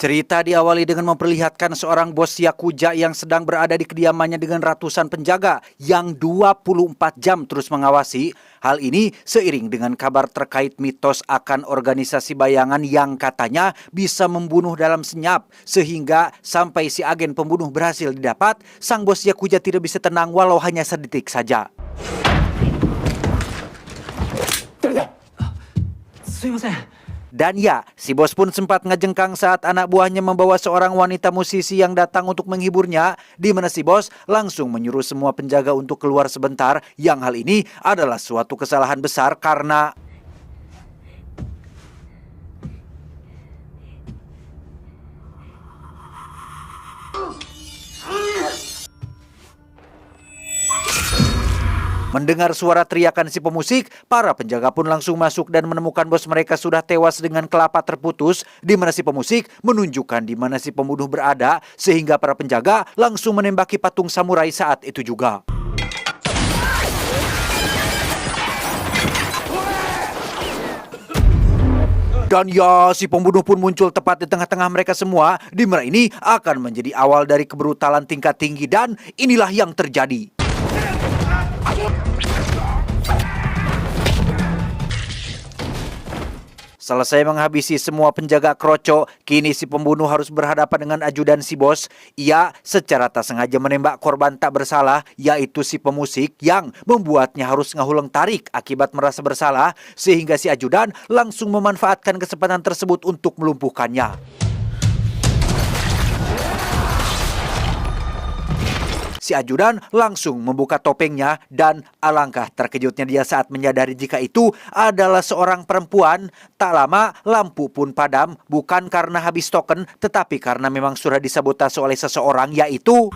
Cerita diawali dengan memperlihatkan seorang bos Yakuza yang sedang berada di kediamannya dengan ratusan penjaga yang 24 jam terus mengawasi. Hal ini seiring dengan kabar terkait mitos akan organisasi bayangan yang katanya bisa membunuh dalam senyap. Sehingga sampai si agen pembunuh berhasil didapat, sang bos Yakuza tidak bisa tenang walau hanya sedetik saja. Dan ya, si bos pun sempat ngejengkang saat anak buahnya membawa seorang wanita musisi yang datang untuk menghiburnya, di mana si bos langsung menyuruh semua penjaga untuk keluar sebentar, yang hal ini adalah suatu kesalahan besar karena mendengar suara teriakan si pemusik, para penjaga pun langsung masuk dan menemukan bos mereka sudah tewas dengan kelapak terputus, di mana si pemusik menunjukkan di mana si pembunuh berada, sehingga para penjaga langsung menembaki patung samurai saat itu juga. Dan ya, si pembunuh pun muncul tepat di tengah-tengah mereka semua, di mana ini akan menjadi awal dari kebrutalan tingkat tinggi, dan inilah yang terjadi. Selesai menghabisi semua penjaga kroco, kini si pembunuh harus berhadapan dengan ajudan si bos. Ia secara tak sengaja menembak korban tak bersalah, yaitu si pemusik yang membuatnya harus ngahuleng tarik akibat merasa bersalah, sehingga si ajudan langsung memanfaatkan kesempatan tersebut untuk melumpuhkannya. Si ajudan langsung membuka topengnya dan alangkah terkejutnya dia saat menyadari jika itu adalah seorang perempuan. Tak lama lampu pun padam, bukan karena habis token tetapi karena memang sudah disabotase oleh seseorang, yaitu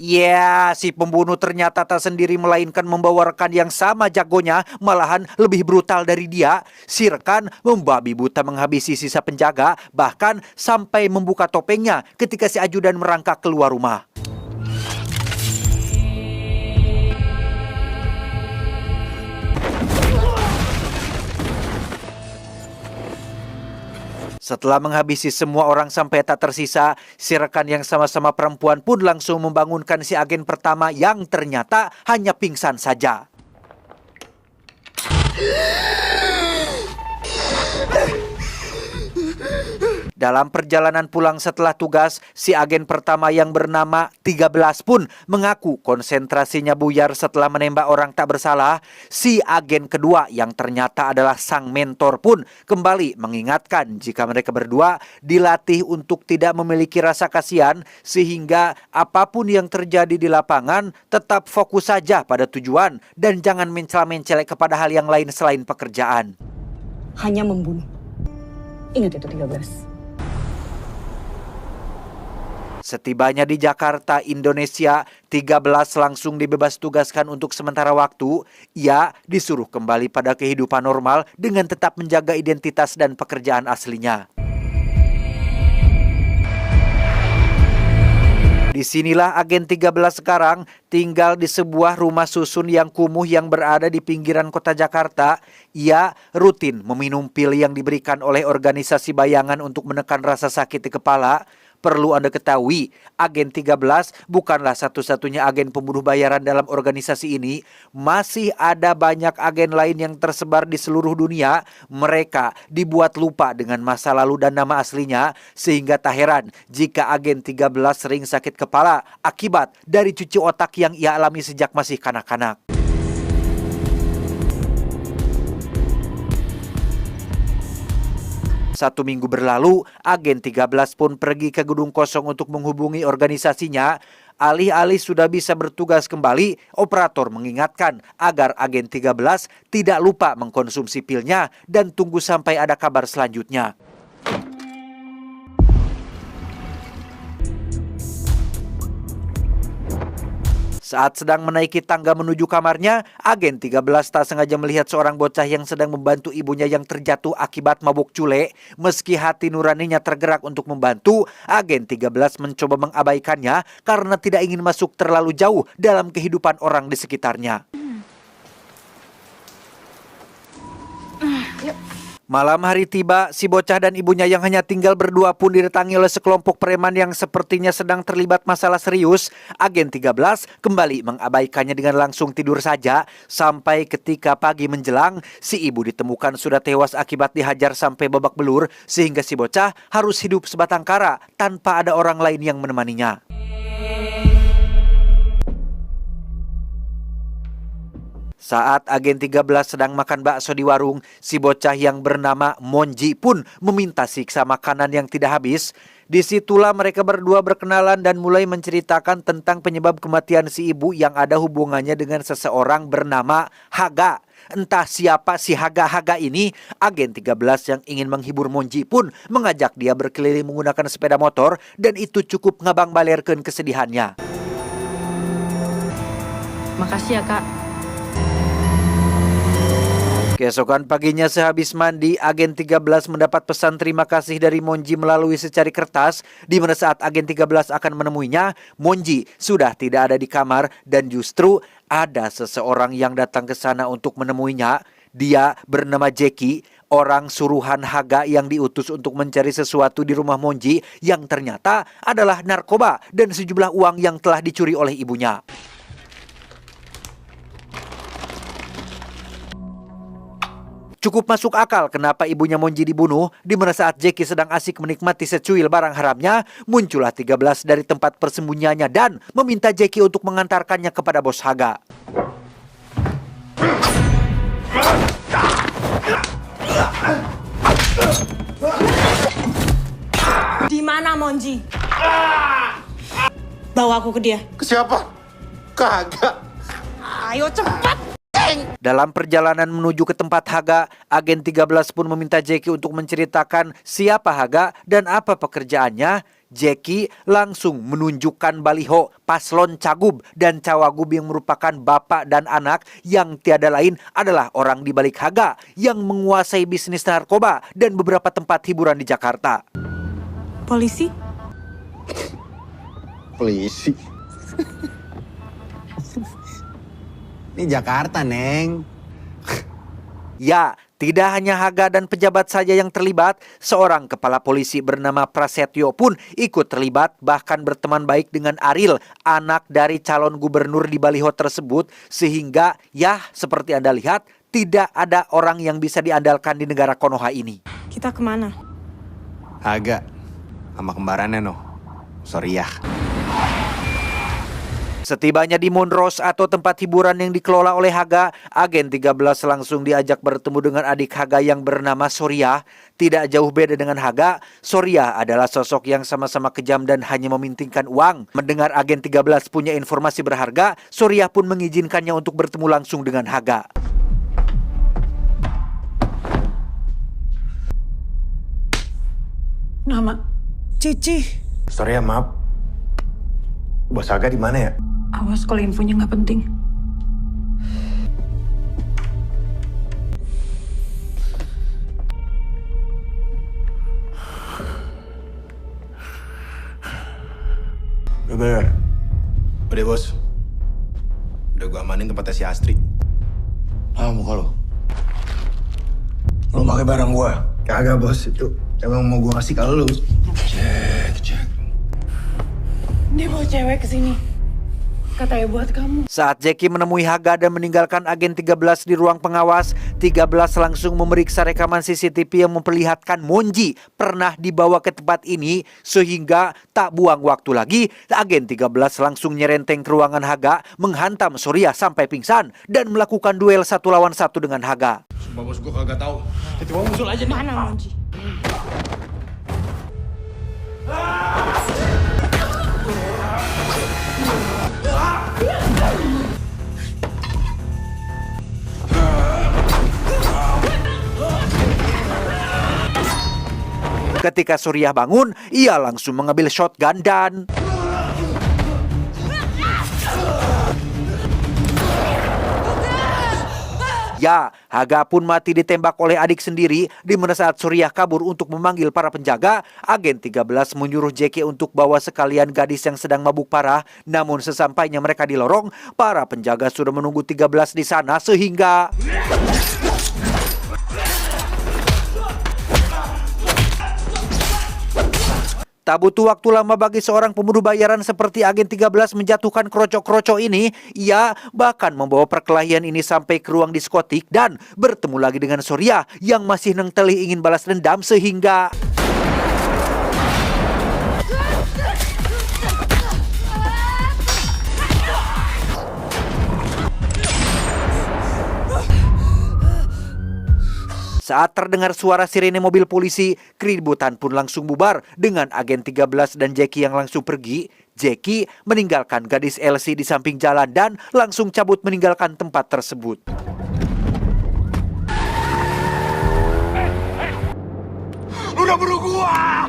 ya, si pembunuh ternyata tak sendiri melainkan membawa rekan yang sama jagonya, malahan lebih brutal dari dia. Si rekan membabi buta menghabisi sisa penjaga, bahkan sampai membuka topengnya ketika si ajudan merangkak keluar rumah. Setelah menghabisi semua orang sampai tak tersisa, si rekan yang sama-sama perempuan pun langsung membangunkan si agen pertama yang ternyata hanya pingsan saja. Dalam perjalanan pulang setelah tugas, si agen pertama yang bernama 13 pun mengaku konsentrasinya buyar setelah menembak orang tak bersalah. Si agen kedua yang ternyata adalah sang mentor pun kembali mengingatkan jika mereka berdua dilatih untuk tidak memiliki rasa kasihan, sehingga apapun yang terjadi di lapangan tetap fokus saja pada tujuan dan jangan mencela-mencelek kepada hal yang lain selain pekerjaan. Hanya membunuh. Ingat itu 13. Setibanya di Jakarta, Indonesia, 13 langsung dibebas tugaskan untuk sementara waktu. Ia disuruh kembali pada kehidupan normal dengan tetap menjaga identitas dan pekerjaan aslinya. Disinilah agen 13 sekarang tinggal di sebuah rumah susun yang kumuh yang berada di pinggiran kota Jakarta. Ia rutin meminum pil yang diberikan oleh organisasi bayangan untuk menekan rasa sakit di kepala. Perlu Anda ketahui, agen 13 bukanlah satu-satunya agen pembunuh bayaran dalam organisasi ini. Masih ada banyak agen lain yang tersebar di seluruh dunia. Mereka dibuat lupa dengan masa lalu dan nama aslinya, sehingga tak heran jika agen 13 sering sakit kepala akibat dari cuci otak yang ia alami sejak masih kanak-kanak. Satu minggu berlalu, agen 13 pun pergi ke gedung kosong untuk menghubungi organisasinya. Alih-alih sudah bisa bertugas kembali, operator mengingatkan agar agen 13 tidak lupa mengkonsumsi pilnya dan tunggu sampai ada kabar selanjutnya. Saat sedang menaiki tangga menuju kamarnya, agen 13 tak sengaja melihat seorang bocah yang sedang membantu ibunya yang terjatuh akibat mabuk cule. Meski hati nuraninya tergerak untuk membantu, agen 13 mencoba mengabaikannya karena tidak ingin masuk terlalu jauh dalam kehidupan orang di sekitarnya. Malam hari tiba, si bocah dan ibunya yang hanya tinggal berdua pun didatangi oleh sekelompok preman yang sepertinya sedang terlibat masalah serius. Agen 13 kembali mengabaikannya dengan langsung tidur saja. Sampai ketika pagi menjelang, si ibu ditemukan sudah tewas akibat dihajar sampai babak belur. Sehingga si bocah harus hidup sebatang kara tanpa ada orang lain yang menemaninya. Saat agen 13 sedang makan bakso di warung, si bocah yang bernama Monji pun meminta siksa makanan yang tidak habis. Disitulah mereka berdua berkenalan dan mulai menceritakan tentang penyebab kematian si ibu yang ada hubungannya dengan seseorang bernama Haga. Entah siapa si Haga-Haga ini, agen 13 yang ingin menghibur Monji pun mengajak dia berkeliling menggunakan sepeda motor dan itu cukup ngabang balerkeun kesedihannya. Makasih ya, Kak. Keesokan paginya sehabis mandi, agen 13 mendapat pesan terima kasih dari Monji melalui secari kertas, di mana saat agen 13 akan menemuinya, Monji sudah tidak ada di kamar dan justru ada seseorang yang datang ke sana untuk menemuinya. Dia bernama Jackie, orang suruhan Haga yang diutus untuk mencari sesuatu di rumah Monji yang ternyata adalah narkoba dan sejumlah uang yang telah dicuri oleh ibunya. Cukup masuk akal kenapa ibunya Monji dibunuh, di mana saat Jackie sedang asik menikmati secuil barang haramnya, muncullah 13 dari tempat persembunyiannya dan meminta Jackie untuk mengantarkannya kepada bos Haga. Di mana Monji? Bawa aku ke dia. Ke siapa? Kagak. Ayo cepat. Dalam perjalanan menuju ke tempat Haga, agen 13 pun meminta Jackie untuk menceritakan siapa Haga dan apa pekerjaannya. Jackie langsung menunjukkan baliho paslon Cagup dan Cawagup yang merupakan bapak dan anak yang tiada lain adalah orang di balik Haga yang menguasai bisnis narkoba dan beberapa tempat hiburan di Jakarta. Polisi? Polisi. Ini Jakarta, Neng. Ya, tidak hanya Haga dan pejabat saja yang terlibat, seorang kepala polisi bernama Prasetyo pun ikut terlibat, bahkan berteman baik dengan Aril, anak dari calon gubernur di baliho tersebut, sehingga ya seperti Anda lihat, tidak ada orang yang bisa diandalkan di negara Konoha ini. Kita kemana? Agak. Sama kembarannya, no. Sorry ya. Setibanya di Monros atau tempat hiburan yang dikelola oleh Haga, agen 13 langsung diajak bertemu dengan adik Haga yang bernama Sorya. Tidak jauh beda dengan Haga, Sorya adalah sosok yang sama-sama kejam dan hanya mementingkan uang. Mendengar agen 13 punya informasi berharga, Sorya pun mengizinkannya untuk bertemu langsung dengan Haga. Nama Cici. Sorry ya, maaf. Bos Aga di mana ya? Awas kalau infonya nggak penting. Udah, bos. Udah gua amanin tempatnya si Astri. Muka lo. Lo pakai barang gua. Kagak, bos. Itu emang mau gua kasih ke lu. Cek. Dia bawa cewek ke sini. Katanya buat kamu. Saat Jackie menemui Haga dan meninggalkan agen 13 di ruang pengawas, 13 langsung memeriksa rekaman CCTV yang memperlihatkan Monji pernah dibawa ke tempat ini, sehingga tak buang waktu lagi, agen 13 langsung nyerenteng ke ruangan Haga, menghantam Sorya sampai pingsan dan melakukan duel 1 lawan 1 dengan Haga. Sumpah bos, gua kagak tahu. Tiba-tiba muncul aja nih. Mana Monji? Ketika Sorya bangun, ia langsung mengambil shotgun dan ya, Haga pun mati ditembak oleh adik sendiri, di mana saat Sorya kabur untuk memanggil para penjaga, agen 13 menyuruh Jackie untuk bawa sekalian gadis yang sedang mabuk parah. Namun sesampainya mereka di lorong, para penjaga sudah menunggu 13 di sana sehingga Tak butuh waktu lama bagi seorang pembunuh bayaran seperti agen 13 menjatuhkan kroco-kroco ini. Ia bahkan membawa perkelahian ini sampai ke ruang diskotik dan bertemu lagi dengan Surya yang masih nengteli ingin balas dendam sehingga saat terdengar suara sirene mobil polisi, keributan pun langsung bubar dengan agen 13 dan Jackie yang langsung pergi. Jackie meninggalkan gadis Elsie di samping jalan dan langsung cabut meninggalkan tempat tersebut. Udah bunuh gua!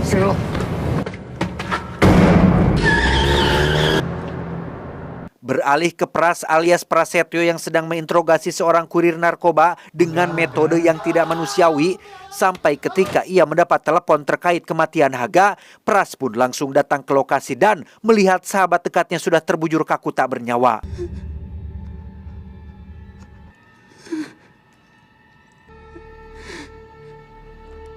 Sini lo. Beralih ke Pras alias Prasetyo yang sedang menginterogasi seorang kurir narkoba dengan metode yang tidak manusiawi. Sampai ketika ia mendapat telepon terkait kematian Haga, Pras pun langsung datang ke lokasi dan melihat sahabat dekatnya sudah terbujur kaku tak bernyawa.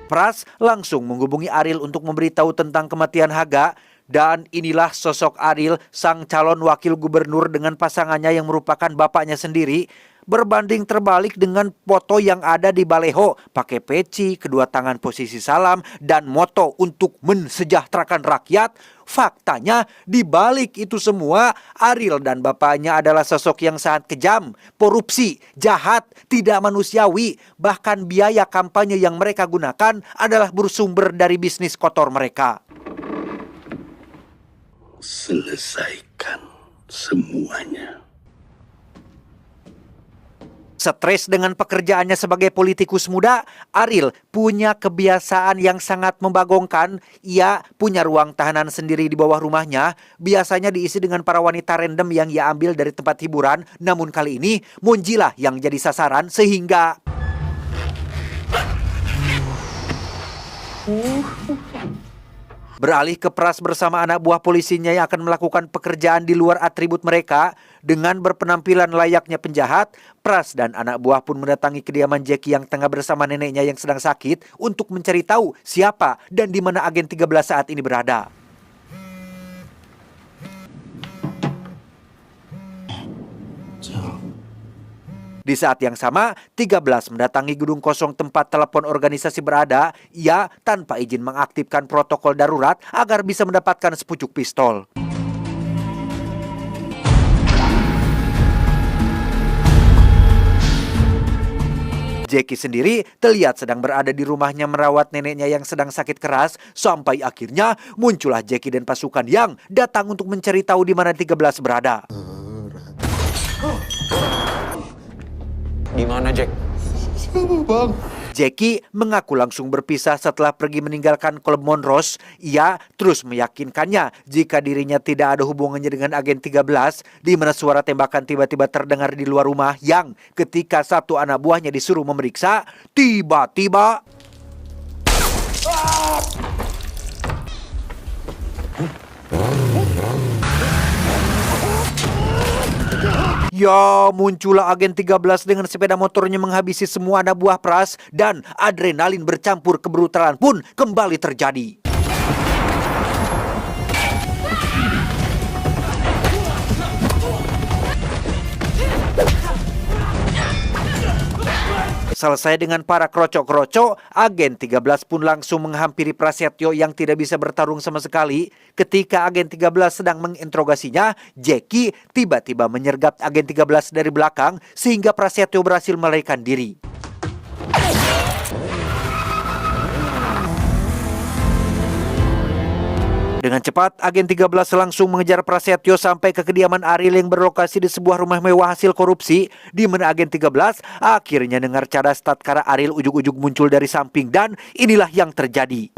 Pras langsung menghubungi Ariel untuk memberitahu tentang kematian Haga. Dan inilah sosok Ariel, sang calon wakil gubernur dengan pasangannya yang merupakan bapaknya sendiri. Berbanding terbalik dengan foto yang ada di baleho, pakai peci, kedua tangan posisi salam, dan moto untuk mensejahterakan rakyat. Faktanya di balik itu semua, Ariel dan bapaknya adalah sosok yang sangat kejam, korupsi, jahat, tidak manusiawi. Bahkan biaya kampanye yang mereka gunakan adalah bersumber dari bisnis kotor mereka. Selesaikan semuanya. Stres dengan pekerjaannya sebagai politikus muda, Ariel punya kebiasaan yang sangat membagongkan. Ia punya ruang tahanan sendiri di bawah rumahnya. Biasanya diisi dengan para wanita random yang ia ambil dari tempat hiburan. Namun kali ini Monjilah yang jadi sasaran sehingga beralih ke Pras bersama anak buah polisinya yang akan melakukan pekerjaan di luar atribut mereka. Dengan berpenampilan layaknya penjahat, Pras dan anak buah pun mendatangi kediaman Jackie yang tengah bersama neneknya yang sedang sakit untuk mencari tahu siapa dan di mana agen 13 saat ini berada. Di saat yang sama, 13 mendatangi gedung kosong tempat telepon organisasi berada. Ia tanpa izin mengaktifkan protokol darurat agar bisa mendapatkan sepucuk pistol. Jackie sendiri terlihat sedang berada di rumahnya merawat neneknya yang sedang sakit keras. Sampai akhirnya muncullah Jackie dan pasukan yang datang untuk mencari tahu di mana 13 berada. Di mana, Jack? Bang. Jackie mengaku langsung berpisah setelah pergi meninggalkan klub Monrose. Ia terus meyakinkannya jika dirinya tidak ada hubungannya dengan agen 13, di mana suara tembakan tiba-tiba terdengar di luar rumah yang ketika satu anak buahnya disuruh memeriksa, tiba-tiba ya, muncullah agen 13 dengan sepeda motornya menghabisi semua anak buah Pras dan adrenalin bercampur kebrutalan pun kembali terjadi. Selesai dengan para kroco-kroco, agen 13 pun langsung menghampiri Prasetyo yang tidak bisa bertarung sama sekali. Ketika agen 13 sedang menginterogasinya, Jackie tiba-tiba menyergap agen 13 dari belakang sehingga Prasetyo berhasil melarikan diri. Dengan cepat, agen 13 langsung mengejar Prasetyo sampai ke kediaman Ariel yang berlokasi di sebuah rumah mewah hasil korupsi, di mana agen 13 akhirnya dengar cadas tatkala Ariel ujug-ujug muncul dari samping dan inilah yang terjadi.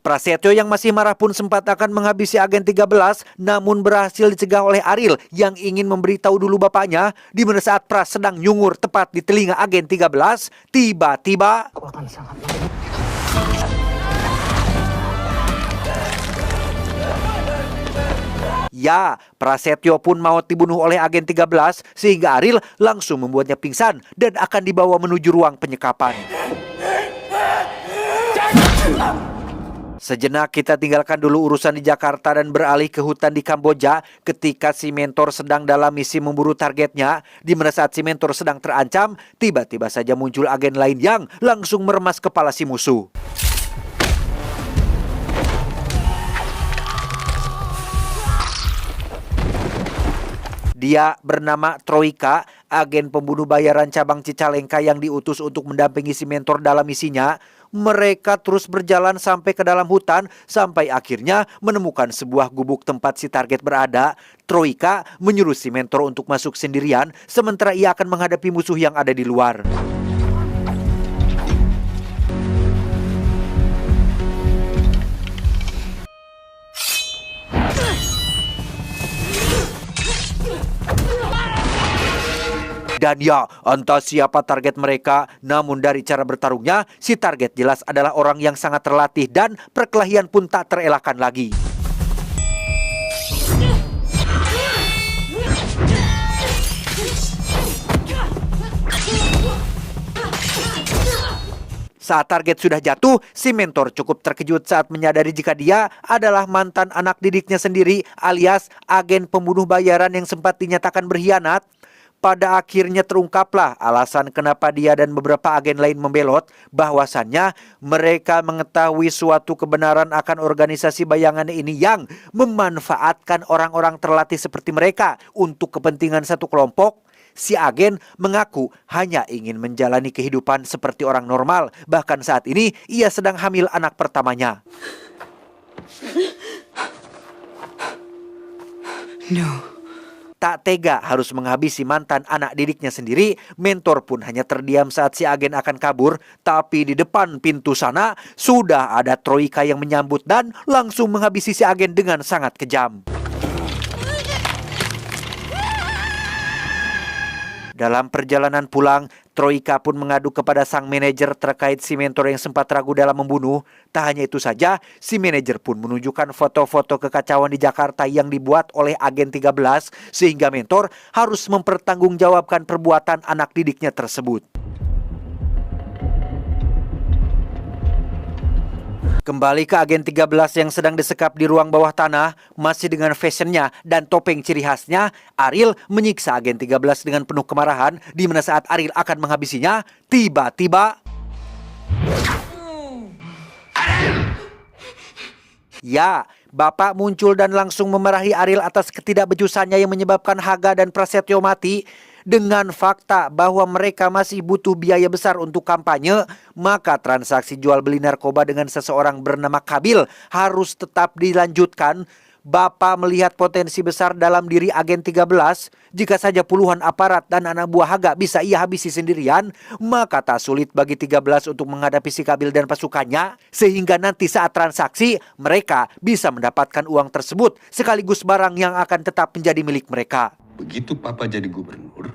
Prasetyo yang masih marah pun sempat akan menghabisi agen 13, namun berhasil dicegah oleh Ariel yang ingin memberitahu dulu bapaknya, di mana saat Pras sedang nyungur tepat di telinga agen 13, tiba-tiba Aku akan sangat Ya, Prasetyo pun maut dibunuh oleh agen 13 sehingga Ariel langsung membuatnya pingsan dan akan dibawa menuju ruang penyekapan. Sejenak kita tinggalkan dulu urusan di Jakarta dan beralih ke hutan di Kamboja ketika si mentor sedang dalam misi memburu targetnya. Di mana saat si mentor sedang terancam, tiba-tiba saja muncul agen lain yang langsung meremas kepala si musuh. Dia bernama Troika, agen pembunuh bayaran cabang Cicalengka yang diutus untuk mendampingi si mentor dalam misinya. Mereka terus berjalan sampai ke dalam hutan sampai akhirnya menemukan sebuah gubuk tempat si target berada. Troika menyuruh si mentor untuk masuk sendirian sementara ia akan menghadapi musuh yang ada di luar. Dan ya, entah siapa target mereka, namun dari cara bertarungnya, si target jelas adalah orang yang sangat terlatih dan perkelahian pun tak terelakkan lagi. Saat target sudah jatuh, si mentor cukup terkejut saat menyadari jika dia adalah mantan anak didiknya sendiri alias agen pembunuh bayaran yang sempat dinyatakan berkhianat. Pada akhirnya terungkaplah alasan kenapa dia dan beberapa agen lain membelot, bahwasannya mereka mengetahui suatu kebenaran akan organisasi bayangan ini yang memanfaatkan orang-orang terlatih seperti mereka untuk kepentingan satu kelompok. Si agen mengaku hanya ingin menjalani kehidupan seperti orang normal, bahkan saat ini ia sedang hamil anak pertamanya. No. Tak tega harus menghabisi mantan anak didiknya sendiri, mentor pun hanya terdiam saat si agen akan kabur. Tapi di depan pintu sana sudah ada Troika yang menyambut dan langsung menghabisi si agen dengan sangat kejam. Dalam perjalanan pulang, Troika pun mengadu kepada sang manajer terkait si mentor yang sempat ragu dalam membunuh. Tak hanya itu saja, si manajer pun menunjukkan foto-foto kekacauan di Jakarta yang dibuat oleh agen 13 sehingga mentor harus mempertanggungjawabkan perbuatan anak didiknya tersebut. Kembali ke agen 13 yang sedang disekap di ruang bawah tanah, masih dengan fashionnya dan topeng ciri khasnya, Ariel menyiksa agen 13 dengan penuh kemarahan, di mana saat Ariel akan menghabisinya, tiba-tiba ya, Bapak muncul dan langsung memarahi Ariel atas ketidakbejusannya yang menyebabkan Haga dan Prasetyo mati. Dengan fakta bahwa mereka masih butuh biaya besar untuk kampanye, maka transaksi jual beli narkoba dengan seseorang bernama Kabil harus tetap dilanjutkan. Bapak melihat potensi besar dalam diri agen 13. Jika saja puluhan aparat dan anak buah Haga bisa ia habisi sendirian, maka tak sulit bagi 13 untuk menghadapi si Kabil dan pasukannya. Sehingga nanti saat transaksi, mereka bisa mendapatkan uang tersebut sekaligus barang yang akan tetap menjadi milik mereka. Begitu Papa jadi gubernur,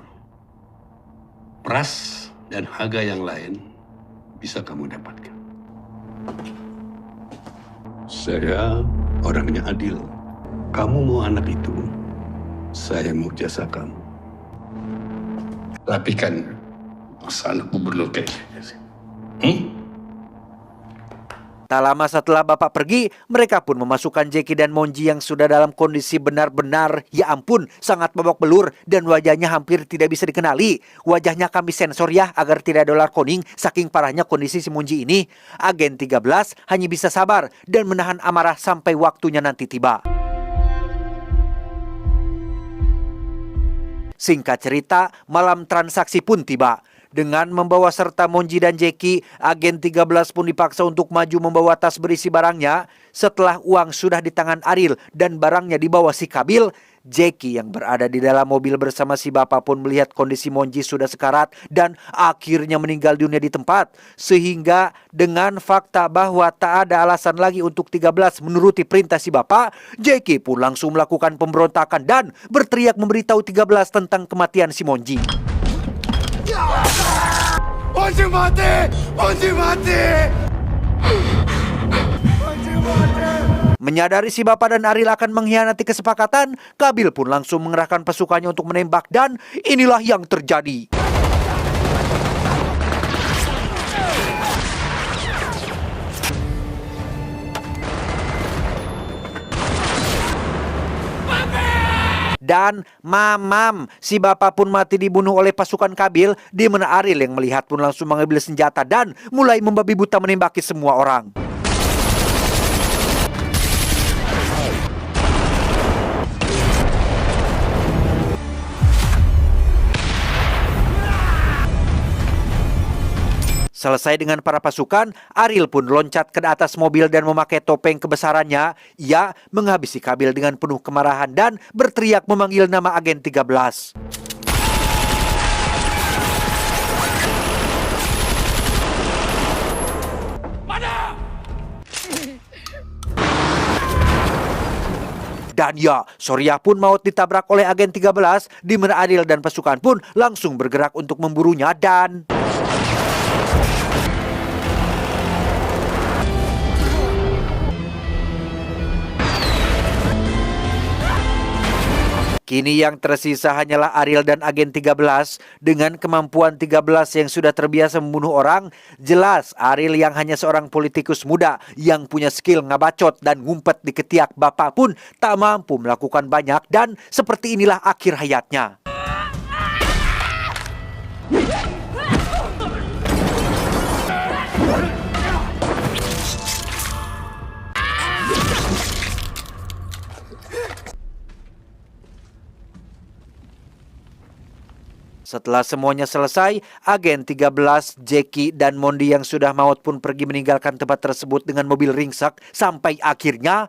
Pras dan Haga yang lain bisa kamu dapatkan. Saya orangnya adil. Kamu mau anak itu, saya mau jasa kamu. Tapi kan masa anak gubernur kayak gini. Tak lama setelah Bapak pergi, mereka pun memasukkan Jackie dan Monji yang sudah dalam kondisi benar-benar, ya ampun, sangat babak belur dan wajahnya hampir tidak bisa dikenali. Wajahnya kami sensor ya agar tidak dolar kuning, saking parahnya kondisi si Monji ini. Agen 13 hanya bisa sabar dan menahan amarah sampai waktunya nanti tiba. Singkat cerita, malam transaksi pun tiba. Dengan membawa serta Monji dan Jackie, agen 13 pun dipaksa untuk maju membawa tas berisi barangnya. Setelah uang sudah di tangan Ariel dan barangnya dibawa si Kabil, Jackie yang berada di dalam mobil bersama si bapak pun melihat kondisi Monji sudah sekarat dan akhirnya meninggal dunia di tempat. Sehingga dengan fakta bahwa tak ada alasan lagi untuk 13 menuruti perintah si bapak, Jackie pun langsung melakukan pemberontakan dan berteriak memberitahu 13 tentang kematian si Monji. Monji mati! Monji mati! Monji mati! Menyadari si Bapak dan Aril akan mengkhianati kesepakatan, Qabil pun langsung mengerahkan pasukannya untuk menembak dan inilah yang terjadi. Dan mamam, si Bapak pun mati dibunuh oleh pasukan Qabil, di mana Aril yang melihat pun langsung mengambil senjata dan mulai membabi buta menembaki semua orang. Selesai dengan para pasukan, Aril pun loncat ke atas mobil dan memakai topeng kebesarannya. Ia menghabisi Qabil dengan penuh kemarahan dan berteriak memanggil nama agen 13. Dan ya, Surya pun maut ditabrak oleh agen 13, di mana Aril dan pasukan pun langsung bergerak untuk memburunya dan... Kini yang tersisa hanyalah Aril dan agen 13. Dengan kemampuan 13 yang sudah terbiasa membunuh orang, jelas Aril yang hanya seorang politikus muda yang punya skill ngabacot dan ngumpet di ketiak Bapak pun tak mampu melakukan banyak dan seperti inilah akhir hayatnya. Setelah semuanya selesai, agen 13, Jackie, dan Mondi yang sudah maut pun pergi meninggalkan tempat tersebut dengan mobil ringsek sampai akhirnya...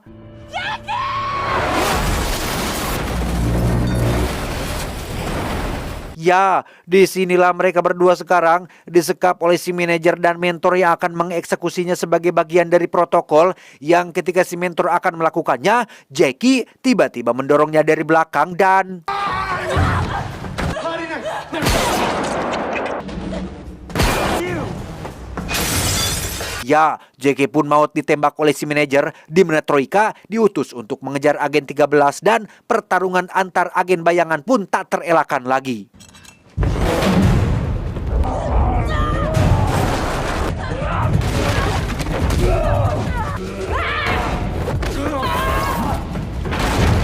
Ya, disinilah mereka berdua sekarang disekap oleh si manajer dan mentor yang akan mengeksekusinya sebagai bagian dari protokol yang ketika si mentor akan melakukannya, Jackie tiba-tiba mendorongnya dari belakang dan... Ya, Jackie pun maut ditembak oleh si manajer, di mana Troika diutus untuk mengejar agen 13 dan pertarungan antar agen bayangan pun tak terelakkan lagi.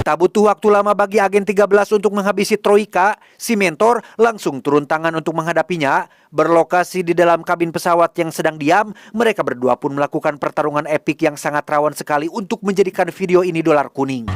Tak butuh waktu lama bagi agen 13 untuk menghabisi Troika, si mentor langsung turun tangan untuk menghadapinya. Berlokasi di dalam kabin pesawat yang sedang diam, mereka berdua pun melakukan pertarungan epik yang sangat rawan sekali untuk menjadikan video ini dolar kuning.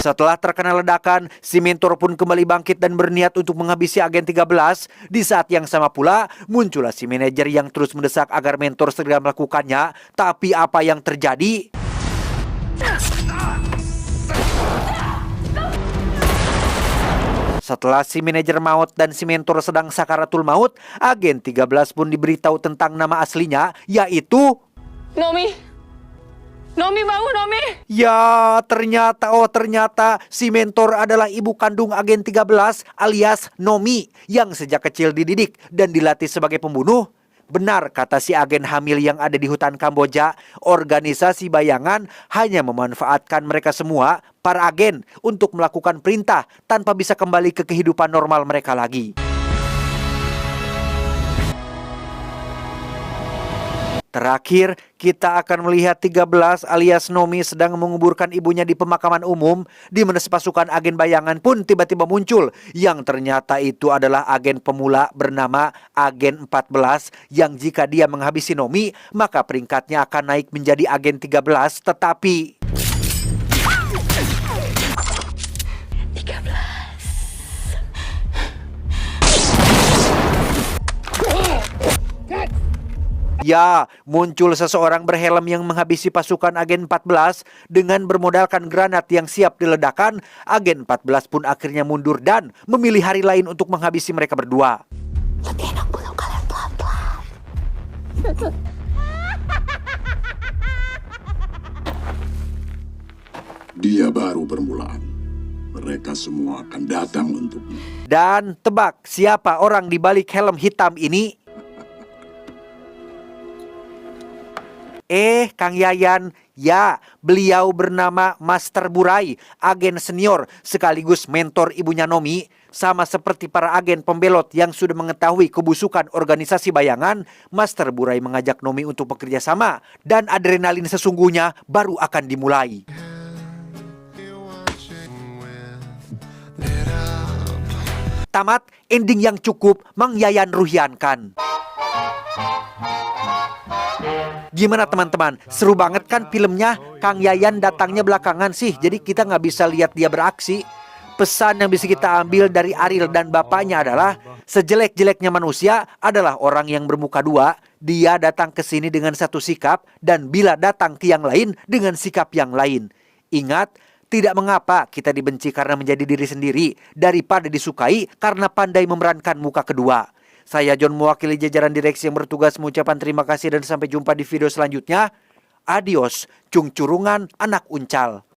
Setelah terkena ledakan, si mentor pun kembali bangkit dan berniat untuk menghabisi agen 13. Di saat yang sama pula, muncullah si manajer yang terus mendesak agar mentor segera melakukannya. Tapi apa yang terjadi? Setelah si manajer maut dan si mentor sedang sakaratul maut, agen 13 pun diberitahu tentang nama aslinya, yaitu... Nomi bangun, Nomi! Ya, ternyata si mentor adalah ibu kandung agen 13 alias Nomi yang sejak kecil dididik dan dilatih sebagai pembunuh. Benar kata si agen hamil yang ada di hutan Kamboja, organisasi bayangan hanya memanfaatkan mereka semua, para agen, untuk melakukan perintah tanpa bisa kembali ke kehidupan normal mereka lagi. Terakhir, kita akan melihat 13 alias Nomi sedang menguburkan ibunya di pemakaman umum, di mana sepasukan agen bayangan pun tiba-tiba muncul, yang ternyata itu adalah agen pemula bernama agen 14, yang jika dia menghabisi Nomi, maka peringkatnya akan naik menjadi agen 13, tetapi... Ya, muncul seseorang berhelm yang menghabisi pasukan agen 14 dengan bermodalkan granat yang siap diledakkan. Agen 14 pun akhirnya mundur dan memilih hari lain untuk menghabisi mereka berdua. Lebih enak bunuh kalian pelan-pelan. Dia baru permulaan. Mereka semua akan datang untukmu. Dan tebak siapa orang di balik helm hitam ini? Kang Yayan, ya, beliau bernama Master Burai, agen senior sekaligus mentor ibunya Nomi. Sama seperti para agen pembelot yang sudah mengetahui kebusukan organisasi bayangan, Master Burai mengajak Nomi untuk bekerja sama dan adrenalin sesungguhnya baru akan dimulai. Tamat, ending yang cukup Mang Yayan ruhyankan. Gimana teman-teman? Seru banget kan filmnya? Kang Yayan datangnya belakangan sih, jadi kita nggak bisa lihat dia beraksi. Pesan yang bisa kita ambil dari Ariel dan bapaknya adalah, sejelek-jeleknya manusia adalah orang yang bermuka dua. Dia datang ke sini dengan satu sikap, dan bila datang ke yang lain dengan sikap yang lain. Ingat, tidak mengapa kita dibenci karena menjadi diri sendiri, daripada disukai karena pandai memerankan muka kedua. Saya John mewakili jajaran direksi yang bertugas mengucapkan terima kasih dan sampai jumpa di video selanjutnya. Adios, cung curungan anak uncal.